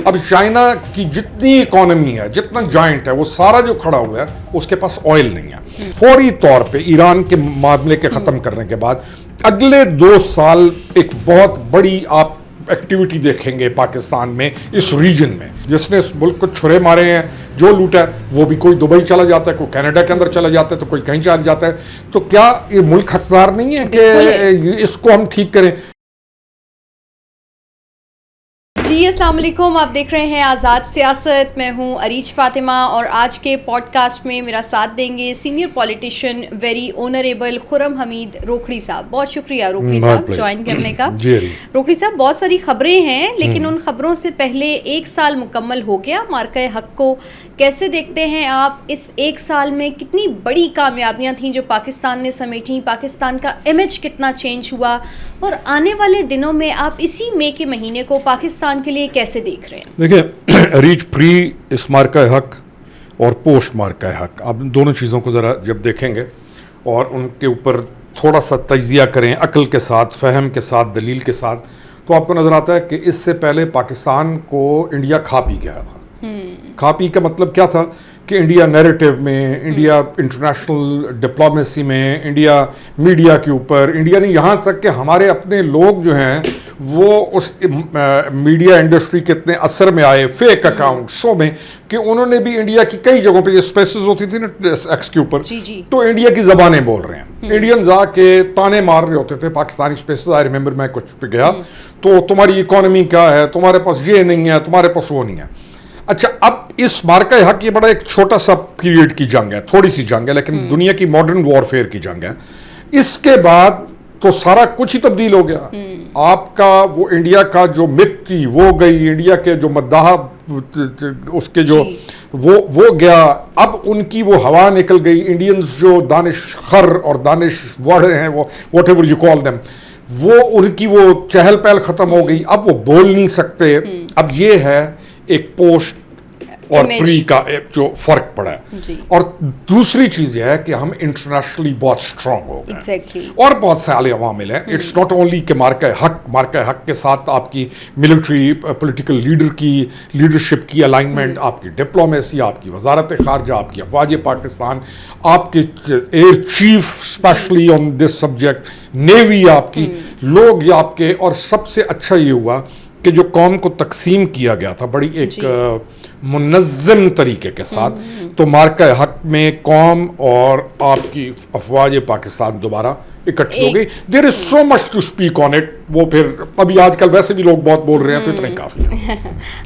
اب چائنا کی جتنی اکانومی ہے, جتنا جائنٹ ہے, وہ سارا جو کھڑا ہوا ہے اس کے پاس آئل نہیں ہے. فوری طور پہ ایران کے معاملے کے ختم کرنے کے بعد اگلے 2 سال ایک بہت بڑی آپ ایکٹیویٹی دیکھیں گے پاکستان میں, اس ریجن میں. جس نے اس ملک کو چھرے مارے ہیں, جو لوٹا ہے, وہ بھی کوئی دبئی چلا جاتا ہے, کوئی کینیڈا کے اندر چلا جاتا ہے, تو کوئی کہیں چلا جاتا ہے. تو کیا یہ ملک حقدار نہیں ہے کہ اس کو ہم ٹھیک کریں؟ جی السلام علیکم, آپ دیکھ رہے ہیں آزاد سیاست. میں ہوں عریج فاطمہ اور آج کے پوڈ کاسٹ میں میرا ساتھ دیں گے سینئر پولیٹیشین ویری آنریبل خرم حمید روکھڑی صاحب. بہت شکریہ روکھڑی صاحب جوائن کرنے کا. روکھڑی صاحب, بہت ساری خبریں ہیں لیکن ان خبروں سے پہلے 1 سال مکمل ہو گیا مارکہ حق کو. کیسے دیکھتے ہیں آپ اس 1 سال میں کتنی بڑی کامیابیاں تھیں جو پاکستان نے سمیٹیں, پاکستان کا امیج کتنا چینج ہوا, اور آنے والے دنوں میں آپ اسی مئی کے مہینے کو پاکستان کے لیے کیسے دیکھ رہے ہیں؟ دیکھیں ریچ پری اس مارکہ حق اور پوسٹ مارکہ حق, آپ دونوں چیزوں کو ذرا جب دیکھیں گے اور ان کے اوپر تھوڑا سا تجزیہ کریں عقل کے ساتھ, فہم کے ساتھ, دلیل کے ساتھ, تو آپ کو نظر آتا ہے کہ اس سے پہلے پاکستان کو انڈیا کھا پی گیا تھا. کھا پی کا مطلب کیا تھا کہ انڈیا نیریٹو میں, انڈیا انٹرنیشنل ڈپلومیسی میں, انڈیا میڈیا کے اوپر, انڈیا نے یہاں تک کہ ہمارے اپنے لوگ جو ہیں وہ اس میڈیا انڈسٹری کے اتنے اثر میں آئے فیک اکاؤنٹسوں میں کہ انہوں نے بھی انڈیا کی کئی جگہوں پہ یہ اسپیسز ہوتی تھی نا ایکس کے اوپر, تو انڈیا کی زبانیں بول رہے ہیں. انڈینز آ کے تانے مار رہے ہوتے تھے پاکستانی اسپیسز. آئی ریمبر میں کچھ پہ گیا تو تمہاری اکانومی کیا ہے, تمہارے پاس یہ نہیں ہے, تمہارے پاس وہ نہیں ہے. اچھا, اب اس مارکہ حق یہ بڑا ایک چھوٹا سا پیریڈ کی جنگ ہے, تھوڑی سی جنگ ہے, لیکن دنیا کی ماڈرن وارفیئر کی جنگ ہے. اس کے بعد تو سارا کچھ ہی تبدیل ہو گیا. آپ کا وہ انڈیا کا جو مت تھی وہ گئی, انڈیا کے جو مداح اس کے جو وہ گیا. اب ان کی وہ ہوا نکل گئی. انڈینز جو دانش خر اور دانش ور ہیں, وہ what ever you call them, وہ ان کی وہ چہل پہل ختم ہو گئی. اب وہ بول نہیں سکتے. اب یہ ہے ایک پوسٹ اور پری کا جو فرق پڑا ہے. اور دوسری چیز یہ ہے کہ ہم انٹرنیشنلی بہت اسٹرانگ ہو گئے اور بہت سارے عوامل ہیں. اٹس ناٹ اونلی کہ مارکہ حق کے ساتھ آپ کی ملٹری پولیٹیکل لیڈر کی لیڈرشپ کی الائنمنٹ, آپ کی ڈپلومیسی, آپ کی وزارت خارجہ, آپ کی افواج پاکستان, آپ کے air chief especially on this subject, navy آپ کی لوگ, یہ آپ کے. اور سب سے اچھا یہ ہوا کہ جو قوم کو تقسیم کیا گیا تھا بڑی ایک منظم طریقے کے ساتھ, تو مارکہ حق میں قوم اور آپ کی افواج پاکستان دوبارہ اکٹھی ہو گئی. There is so much to speak on it. وہ پھر ابھی آج کل ویسے بھی لوگ بہت بول رہے ہیں تو اتنا ہی کافی ہے.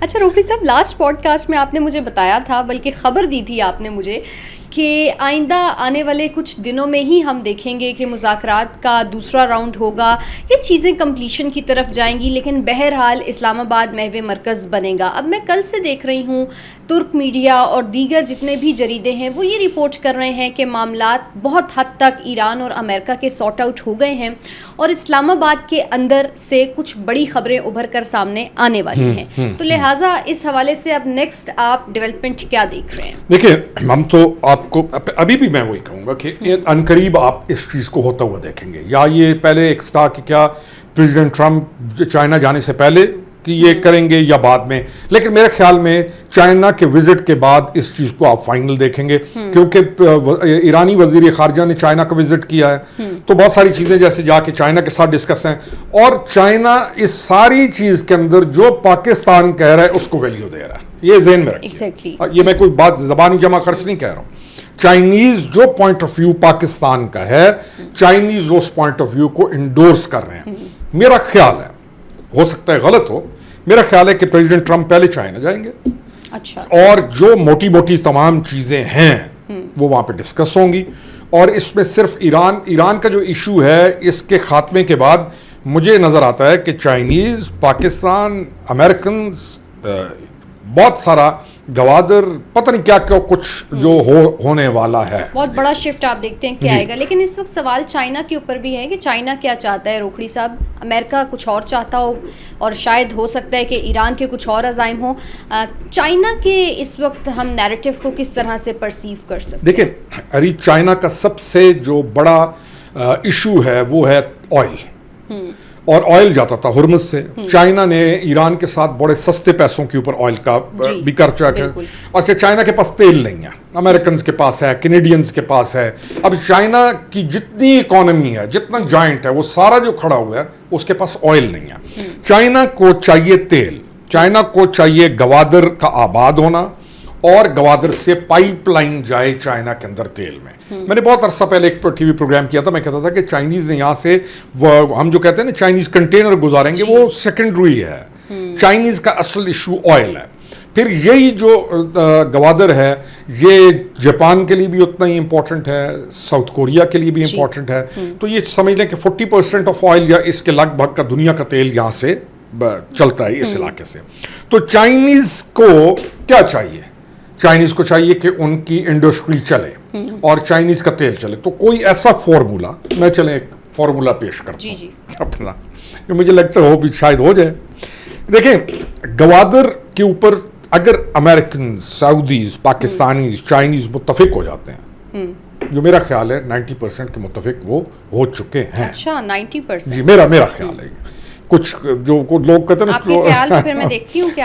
اچھا روکھڑی صاحب, لاسٹ پوڈ کاسٹ میں آپ نے مجھے بتایا تھا, بلکہ خبر دی تھی آپ نے مجھے, کہ آئندہ آنے والے کچھ دنوں میں ہی ہم دیکھیں گے کہ مذاکرات کا دوسرا راؤنڈ ہوگا, یہ چیزیں کمپلیشن کی طرف جائیں گی, لیکن بہرحال اسلام آباد محو مرکز بنے گا. اب میں کل سے دیکھ رہی ہوں ترک میڈیا اور دیگر جتنے بھی جریدے ہیں وہ یہ رپورٹ کر رہے ہیں کہ معاملات بہت حد تک ایران اور امریکہ کے سارٹ آؤٹ ہو گئے ہیں اور اسلام آباد کے اندر سے کچھ بڑی خبریں ابھر کر سامنے آنے والی ہیں. تو لہٰذا اس حوالے سے اب نیکسٹ آپ ڈیولپمنٹ کیا دیکھ رہے ہیں؟ دیکھیں, ہم تو آپ کو ابھی بھی میں وہی کہوں گا کہ عنقریب آپ اس چیز کو ہوتا ہوا دیکھیں گے. یا یہ پہلے ایک تھا کہ کیا پریزیڈنٹ ٹرمپ چائنا جانے سے پہلے کہ یہ کریں گے یا بعد میں, لیکن میرے خیال میں چائنا کے وزٹ کے بعد اس چیز کو آپ فائنل دیکھیں گے, کیونکہ ایرانی وزیر خارجہ نے چائنا کا وزٹ کیا ہے, تو بہت ساری چیزیں جیسے جا کے چائنا کے ساتھ ڈسکس ہیں, اور چائنا اس ساری چیز کے اندر جو پاکستان کہہ رہا ہے اس کو ویلیو دے رہا ہے. یہ ذہن میں رکھیے, یہ میں کوئی بات زبانی جمع خرچ نہیں کہہ رہا ہوں. چائنیز جو پوائنٹ آف ویو پاکستان کا ہے, چائنیز اس پوائنٹ آف ویو کو انڈورس کر رہے ہیں. میرا خیال ہے, ہو سکتا ہے غلط ہو, میرا خیال ہے کہ پریزیڈنٹ ٹرمپ پہلے چائنا جائیں گے. اچھا. اور جو موٹی موٹی تمام چیزیں ہیں وہ وہاں پہ ڈسکس ہوں گی. اور اس میں صرف ایران کا جو ایشو ہے, اس کے خاتمے کے بعد مجھے نظر آتا ہے کہ چائنیز, پاکستان, امریکنز, بہت سارا گوادر, پتہ نہیں کیا کیا کچھ جو ہونے والا ہے. بہت بڑا شفٹ آپ دیکھتے ہیں کیا آئے گا. لیکن اس وقت سوال چائنا کے اوپر بھی ہے کہ چائنا کیا چاہتا ہے روکھڑی صاحب. امریکہ کچھ اور چاہتا ہو اور شاید ہو سکتا ہے کہ ایران کے کچھ اور عزائم ہوں. چائنا کے اس وقت ہم نیریٹو کو کس طرح سے پرسیو کر سکتے ہیں؟ دیکھیں اری, چائنا کا سب سے جو بڑا ایشو ہے وہ ہے آئل. اور آئل جاتا تھا ہرمز سے. چائنا نے ایران کے ساتھ بڑے سستے پیسوں کے اوپر آئل کا بھی کر چکا ہے. اچھا چائنا کے پاس تیل نہیں ہے, امریکنز کے پاس ہے, کینیڈینز کے پاس ہے. اب چائنا کی جتنی اکانومی ہے, جتنا جائنٹ ہے, وہ سارا جو کھڑا ہوا ہے اس کے پاس آئل نہیں ہے. چائنا کو چاہیے تیل, چائنا کو چاہیے گوادر کا آباد ہونا, اور گوادر سے پائپ لائن جائے چائنا کے اندر تیل میں. میں نے بہت عرصہ پہلے ایک ٹی وی پروگرام کیا تھا, میں کہتا تھا کہ چائنیز نے یہاں سے ہم جو کہتے ہیں نا چائنیز کنٹینر گزاریں گے, وہ سیکنڈری ہے. چائنیز کا اصل ایشو آئل ہے. پھر یہی جو گوادر ہے یہ جاپان کے لیے بھی اتنا ہی امپورٹنٹ ہے, ساؤتھ کوریا کے لیے بھی امپورٹنٹ ہے. تو یہ سمجھ لیں کہ 40% آف آئل یا اس کے لگ بھگ کا دنیا کا تیل یہاں سے چلتا ہے اس علاقے سے. تو چائنیز کو کیا چاہیے؟ چائنیز کو چاہیے کہ ان کی انڈسٹری چلے اور چائنیز کا تیل چلے. تو کوئی ایسا فارمولا, میں چلیں ایک فارمولا پیش کرتا ہوں اپنا, جو مجھے لگتا ہے وہ بھی شاید ہو جائے. دیکھیں گوادر کے اوپر اگر امریکن, سعودیز, پاکستانیز, چائنیز متفق ہو جاتے ہیں, جو میرا خیال ہے 90% کے متفق وہ ہو چکے ہیں. اچھا 90%؟ جی میرا خیال ہے. کچھ جو لوگ کہتے ہیں نا,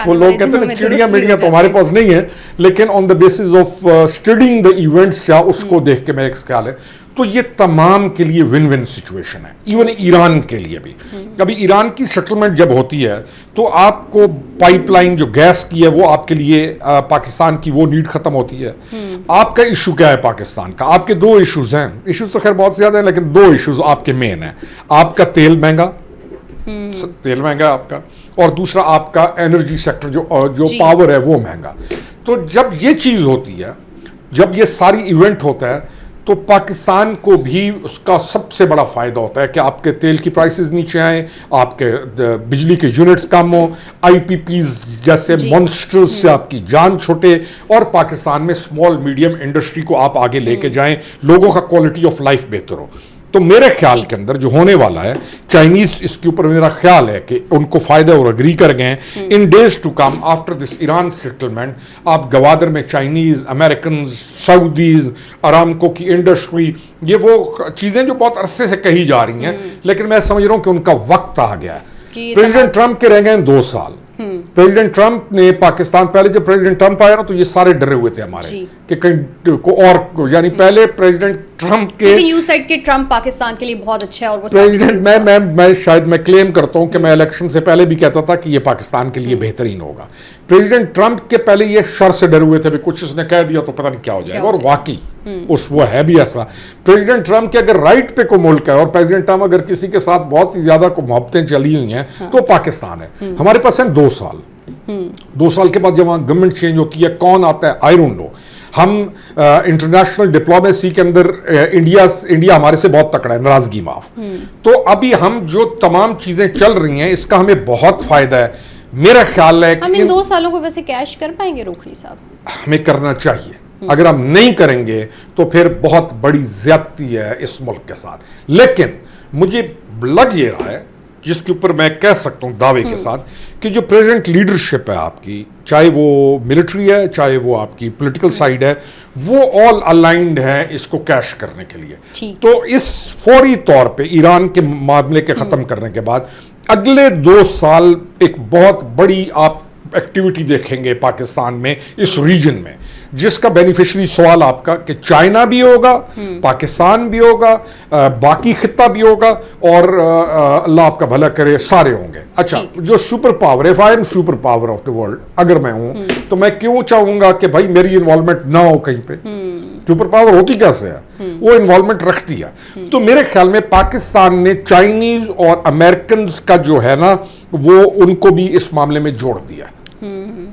وہ لوگ کہتے ہیں چڑیاں میڑیاں تو ہمارے پاس نہیں ہیں, لیکن on the basis of studying the events یا اس کو دیکھ کے میرا خیال ہے تو یہ تمام کے لیے ون ون سچویشن ہے, ایون ایران کے لیے بھی. ابھی ایران کی سیٹلمنٹ جب ہوتی ہے تو آپ کو پائپ لائن جو گیس کی ہے وہ آپ کے لیے پاکستان کی وہ نیڈ ختم ہوتی ہے. آپ کا ایشو کیا ہے پاکستان کا؟ آپ کے دو ایشوز ہیں, ایشوز تو خیر بہت زیادہ ہیں لیکن دو ایشوز آپ کے مین ہیں. آپ کا تیل مہنگا آپ کا, اور دوسرا آپ کا انرجی سیکٹر جو پاور ہے وہ مہنگا. تو جب یہ چیز ہوتی ہے, جب یہ ساری ایونٹ ہوتا ہے, تو پاکستان کو بھی اس کا سب سے بڑا فائدہ ہوتا ہے کہ آپ کے تیل کی پرائسز نیچے آئیں, آپ کے بجلی کے یونٹس کم ہوں, آئی پی پیز جیسے مونسٹرز سے آپ کی جان چھوٹے, اور پاکستان میں اسمال میڈیم انڈسٹری کو آپ آگے لے کے جائیں, لوگوں کا کوالٹی آف لائف بہتر ہو. تو میرے خیال کے اندر جو ہونے والا ہے, چائنیز اس کے اوپر میرا خیال ہے کہ ان کو فائدہ اور اگری کر گئے ہیں. In days to come after this Iran settlement, آپ گوادر میں چائنیز, امریکنز, سعودیز, ارامکو کی انڈسٹری, یہ وہ چیزیں جو بہت عرصے سے کہی جا رہی ہیں, لیکن میں سمجھ رہا ہوں کہ ان کا وقت آ گیا ہے. پریزیڈنٹ ٹرمپ کے رہ گئے 2 سال. پریزیڈنٹ ٹرمپ نے پاکستان, پہلے جب پریزیڈنٹ ٹرمپ آیا نا تو یہ سارے ڈرے ہوئے تھے ہمارے کہ کہیں کو اور, یعنی پہلے پریزیڈنٹ ٹرمپ کے, یو سیڈ کہ ٹرمپ پاکستان کے لیے بہت اچھا ہے, اور وہ پریزیڈنٹ میں شاید میں کلیم کرتا ہوں کہ میں الیکشن سے پہلے بھی کہتا تھا کہ یہ پاکستان کے لیے بہترین ہوگا. پریزیڈنٹ ٹرمپ کے پہلے یہ شر سے ڈرے ہوئے تھے بھی کچھ اس نے کہہ دیا تو پتہ نہیں کیا ہو جائے گا, اور واقعی وہ ہے بھی ایسا. پریزیڈنٹ ٹرمپ کے اگر رائٹ پہ کوئی ملک ہے, اور پریزیڈنٹ ٹرمپ اگر کسی کے ساتھ بہت ہی زیادہ کو محبتیں چلی ہوئی ہیں تو پاکستان ہے. ہمارے پاس ہیں 2 سال. 2 سال کے بعد جب وہاں گورنمنٹ چینج ہوتی ہے, کون آتا ہے آئی ڈونٹ نو. ہم انٹرنیشنل ڈپلومیسی کے اندر انڈیا ہمارے سے بہت تکڑا ہے, ناراضگی معاف. تو ابھی ہم جو تمام چیزیں چل رہی ہیں اس کا ہمیں بہت فائدہ ہے. میرا خیال ہے ہم ان 2 سالوں کو ویسے کیش کر پائیں گے روکھڑی صاحب؟ ہمیں کرنا چاہیے. اگر ہم نہیں کریں گے تو پھر بہت بڑی زیادتی ہے اس ملک کے ساتھ. لیکن مجھے لگ یہ رہا ہے, جس کے اوپر میں کہہ سکتا ہوں دعوے کے ساتھ, کہ جو پریزیڈنٹ لیڈرشپ ہے آپ کی, چاہے وہ ملٹری ہے چاہے وہ آپ کی پولیٹیکل سائیڈ ہے, وہ آل الائنڈ ہے اس کو کیش کرنے کے لیے. تو اس فوری طور پہ ایران کے معاملے کے ختم کرنے کے بعد اگلے 2 سال ایک بہت بڑی آپ ایکٹیویٹی دیکھیں گے پاکستان میں, اس ریجن میں, جس کا بینیفیشری سوال آپ کا کہ چائنا بھی ہوگا, پاکستان بھی ہوگا, باقی خطہ بھی ہوگا, اور اللہ آپ کا بھلا کرے سارے ہوں گے. اچھا, جو سپر پاور ہے, if I am super power of the world اگر میں ہوں, تو میں کیوں چاہوں گا کہ بھائی میری انوالومنٹ نہ ہو کہیں پہ؟ سپر پاور ہوتی کیسے ہے؟ وہ انوالومنٹ رکھتی ہے. تو میرے خیال میں پاکستان نے چائنیز اور امریکنز کا جو ہے نا, وہ ان کو بھی اس معاملے میں جوڑ دیا.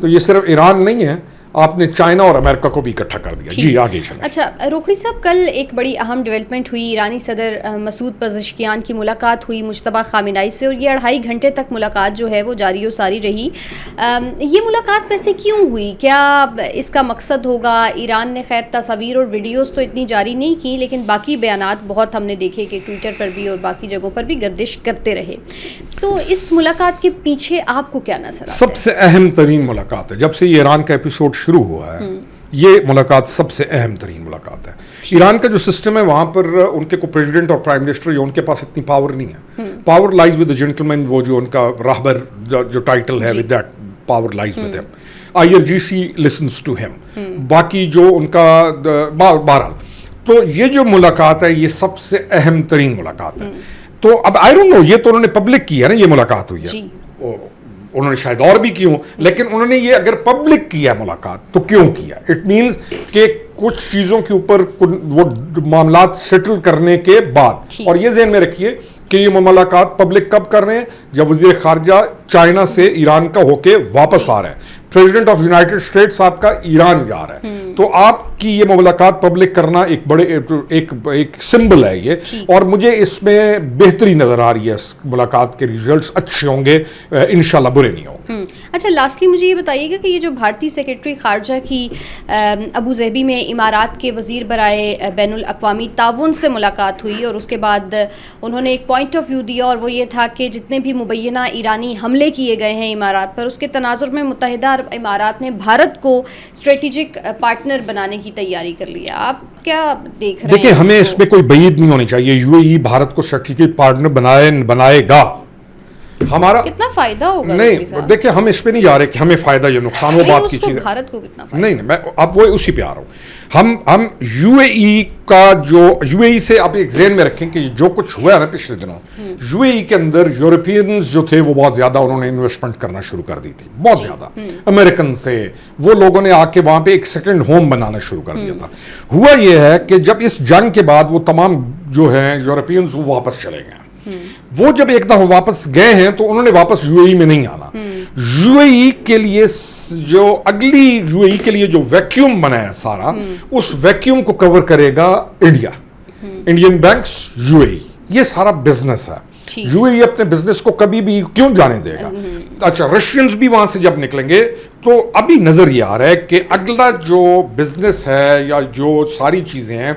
تو یہ صرف ایران نہیں ہے, آپ نے چائنا اور امریکہ کو بھی اکٹھا کر دیا. جی آگے چلیں. اچھا روکھڑی صاحب, کل ایک بڑی اہم ڈیولپمنٹ ہوئی, ایرانی صدر مسعود پزشکیان کی ملاقات ہوئی مجتبیٰ خامنہئی سے, اور یہ 2.5 گھنٹے تک ملاقات جو ہے وہ جاری و ساری رہی. یہ ملاقات ویسے کیوں ہوئی؟ کیا اس کا مقصد ہوگا؟ ایران نے خیر تصاویر اور ویڈیوز تو اتنی جاری نہیں کی, لیکن باقی بیانات بہت ہم نے دیکھے کہ ٹویٹر پر بھی اور باقی جگہوں پر بھی گردش کرتے رہے. تو اس ملاقات کے پیچھے آپ کو کیا نظر آتا ہے؟ سب سے اہم ترین ملاقات ہے, جب سے یہ ایران کا ایپیسوڈ شروع ہوا ہے یہ ملاقات سب سے اہم ترین ملاقات ہے. ایران کا جو سسٹم ہے وہاں پر ان کے کو پریزیڈنٹ اور پرائم منسٹر یا ان کے پاس اتنی پاور نہیں ہے. Power lies with the gentleman, وہ جو ان کا راہبر جو ٹائٹل ہے, with that power lies with ہم. IRGC listens to him. باقی جو ان کا بہرحال تو یہ جو ملاقات ہے یہ سب سے اہم ترین ملاقات ہے. تو اب آئی ڈونٹ نو, یہ تو انہوں نے پبلک کی ہے نا, یہ ملاقات ہوئی ہے, انہوں نے شاید اور بھی کی ہوں, لیکن انہوں نے یہ اگر پبلک کیا ملاقات تو کیوں کیا؟ اٹ مینز کہ کچھ چیزوں کے اوپر وہ معاملات سیٹل کرنے کے بعد. اور یہ ذہن میں رکھیے کہ یہ ملاقات پبلک کب کر رہے ہیں؟ جب وزیر خارجہ چائنا سے ایران کا ہو کے واپس آ رہا ہے, پریزیڈنٹ آف یونائٹڈ اسٹیٹس آپ کا ایران جا رہا ہے, تو آپ کی یہ ملاقات پبلک کرنا ایک بڑے ایک سمبل ہے یہ. اور مجھے اس میں بہتری نظر آ رہی ہے, اس ملاقات کے ریزلٹس اچھے ہوں گے انشاءاللہ, برے نہیں ہوں گے. اچھا, لاسٹلی مجھے یہ بتائیے گا کہ یہ جو بھارتی سیکرٹری خارجہ کی ابو ظہبی میں امارات کے وزیر برائے بین الاقوامی تعاون سے ملاقات ہوئی, اور اس کے بعد انہوں نے ایک پوائنٹ آف ویو دیا, اور وہ یہ تھا کہ جتنے بھی مبینہ ایرانی حملے کیے گئے ہیں امارات پر, اس کے تناظر میں متحدہ عرب امارات نے بھارت کو اسٹریٹجک پارٹنر بنانے کی تیاری کر لی ہے. آپ کیا دیکھ رہے ہیں؟ دیکھیں, ہمیں اس میں کوئی بعید نہیں ہونی چاہیے. UAE بھارت کو اسٹریٹجک پارٹنر بنائے گا. ہمارا کتنا فائدہ ہوگا؟ نہیں دیکھیں, ہم اس پہ نہیں جا رہے کہ ہمیں فائدہ یا نقصان, وہ بات کی چیز ہے. بھارت کو کتنا فائدہ؟ نہیں, میں اب وہ اسی پہ آ رہا ہوں. ہم UAE کا جو UAE سے آپ ایک ذہن میں رکھیں کہ جو کچھ ہوا ہے نا پچھلے دنوں, UAE کے اندر یورپینز جو تھے وہ بہت زیادہ انہوں نے انویسٹمنٹ کرنا شروع کر دی تھی, بہت زیادہ. امریکن تھے وہ, لوگوں نے آ کے وہاں پہ ایک سیکنڈ ہوم بنانا شروع کر دیا تھا. ہوا یہ ہے کہ جب اس جنگ کے بعد وہ تمام جو ہیں یورپینز وہ واپس چلے گئے. وہ جب ایک دفعہ واپس گئے ہیں تو انہوں نے واپس UAE میں نہیں آنا. UAE کے لیے جو اگلی UAE کے لیے جو ویکیوم بنا ہے سارا, اس ویکیوم کو کور کرے گا انڈیا, انڈین بینکس, UAE. یہ سارا بزنس ہے. UAE اپنے بزنس کو کبھی بھی کیوں جانے دے گا؟ اچھا, رشینز بھی وہاں سے جب نکلیں گے تو ابھی نظر یہ آ رہا ہے کہ اگلا جو بزنس ہے یا جو ساری چیزیں ہیں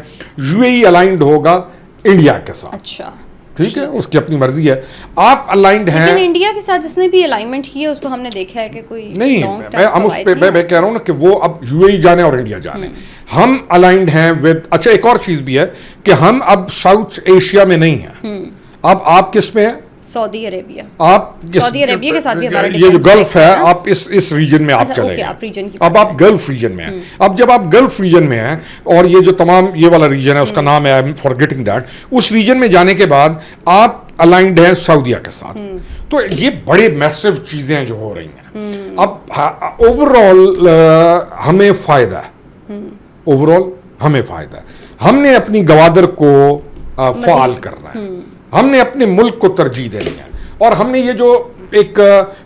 UAE الائنڈ ہوگا انڈیا کے ساتھ. اچھا, ٹھیک ہے, اس کی اپنی مرضی ہے. آپ الائنڈ ہیں, لیکن انڈیا کے ساتھ جس نے بھی الائنمنٹ کی ہے اس کو ہم نے دیکھا ہے کہ کوئی نہیں. میں کہہ رہا ہوں نا کہ وہ اب UAE جانے اور انڈیا جانے. ہم الائنڈ ہیں ود, اچھا ایک اور چیز بھی ہے کہ ہم اب ساؤتھ ایشیا میں نہیں ہیں. اب آپ کس میں ہیں؟ سعودی عربیہ. آپ سعودی عربیہ کے ساتھ بھی ہمارا یہ جو گلف ہے, آپ اس ریجن میں آپ چلے گئے. اب آپ گلف ریجن میں ہیں. اب جب آپ گلف ریجن میں ہیں اور یہ جو تمام یہ والا ریجن ہے اس کا نام ہے, آئی ایم فارگیٹنگ دیٹ, اس ریجن میں جانے کے بعد آپ الائنڈ ہیں سعودیہ کے ساتھ. تو یہ بڑے میسو چیزیں جو ہو رہی ہیں. اب اوور آل ہمیں فائدہ ہے, اوور آل ہمیں فائدہ ہے. ہم نے اپنی گوادر کو فعال کرنا ہے, ہم نے اپنے ملک کو ترجیح دینی ہے. اور ہم نے یہ جو ایک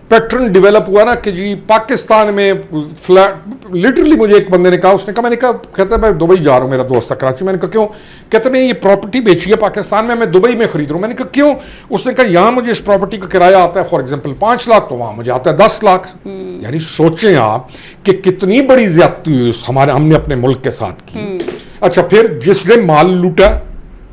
پیٹرن ڈیولپ ہوا نا کہ جی پاکستان میں لٹرلی, مجھے ایک بندے نے کہا, اس نے کہا, میں نے کہا, کہتا ہے میں دبئی جا رہا ہوں, میرا دوست ہے کراچی. میں نے کہا کیوں؟ کہتے ہیں میں یہ پراپرٹی بیچی ہے پاکستان میں دبئی میں خرید رہا ہوں. میں نے کہا کیوں؟ اس نے کہا یہاں مجھے اس پراپرٹی کا کرایہ آتا ہے فار ایگزامپل 5 لاکھ, تو وہاں مجھے آتا ہے 10 لاکھ. یعنی سوچیں آپ کہ کتنی بڑی زیادتی ہوئی ہم نے اپنے ملک کے ساتھ کی. اچھا, پھر جس نے مال لوٹا,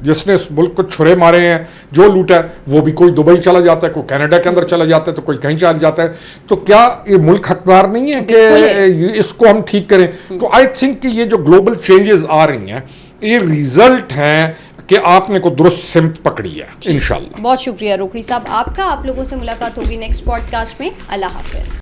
جس نے اس ملک کو چھرے مارے ہیں, جو لوٹا ہے, وہ بھی کوئی دبئی چلا جاتا ہے, کوئی کینیڈا کے اندر چلا جاتا ہے, تو کوئی کہیں چلا جاتا ہے. تو کیا یہ ملک حقدار نہیں ہے کہ اس کو ہم ٹھیک کریں؟ تو آئی تھنک کہ یہ جو گلوبل چینجز آ رہی ہیں یہ ریزلٹ ہیں کہ آپ نے کو درست سمت پکڑی ہے انشاءاللہ. بہت شکریہ روکڑی صاحب آپ کا. آپ لوگوں سے ملاقات ہوگی نیکسٹ پوڈ کاسٹ میں. اللہ حافظ.